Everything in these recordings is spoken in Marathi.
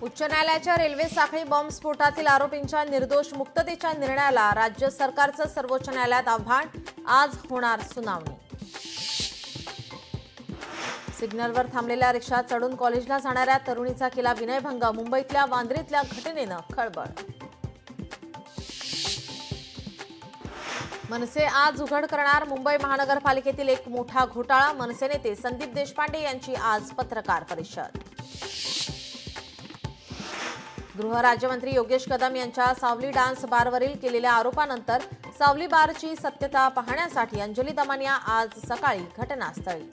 उच्च न्यायालयाच्या रेल्वे साखळी बॉम्ब स्फोटातील आरोपींच्या निर्दोष मुक्ततेच्या निर्णयाला राज्य सरकारचं सर्वोच्च न्यायालयात आव्हान। आज होणार सुनावणी। सिग्नलवर थांबलेल्या रिक्षात चढून कॉलेजला जाणाऱ्या तरुणीचा केला विनयभंग। मुंबईतल्या वांद्रीतल्या घटनेनं खळबळ। मनसे आज उघड करणार मुंबई महानगरपालिकेतील एक मोठा घोटाळा। मनसे नेते संदीप देशपांडे यांची आज पत्रकार परिषद। गृह राज्यमंत्री योगेश कदम यांच्या सावली डान्स बारवरील केलेल्या आरोपानंतर सावली बारची सत्यता पाहण्यासाठी अंजली दमानिया आज सकाळी घटनास्थळी।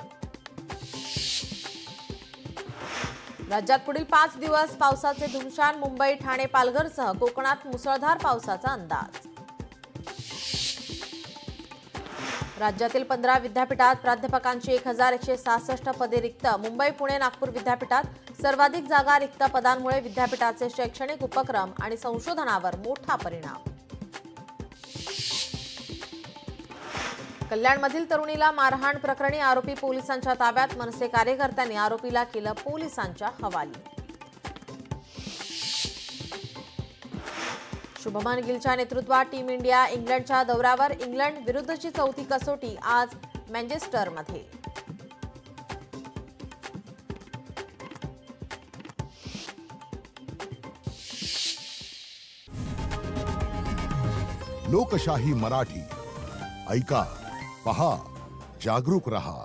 राज्यात पुढील 5 दिवस पावसाचे धुमशान। मुंबई, ठाणे, पालघरसह कोकणात मुसळधार पावसाचा अंदाज। राज्यातील 15 विद्यापीठात प्राध्यापकांची 1166 पदे रिक्त। मुंबई, पुणे, नागपूर विद्यापीठात सर्वाधिक जागा रिक्त पदांमुळे विद्यापीठाचे शैक्षणिक उपक्रम आणि संशोधनावर मोठा परिणाम। कल्याणमधील तरुणीला मारहाण प्रकरणी आरोपी पोलिसांच्या ताब्यात। मनसे कार्यकर्त्यांनी आरोपीला केलं पोलिसांच्या हवाली। शुभमन गिलच्या नेतृत्वात टीम इंडिया इंग्लंडच्या दौऱ्यावर। इंग्लंड विरुद्धची 4थी कसोटी आज मँचेस्टरमध्ये। लोकशाही मराठी ऐका, पहा, जागरूक रहा।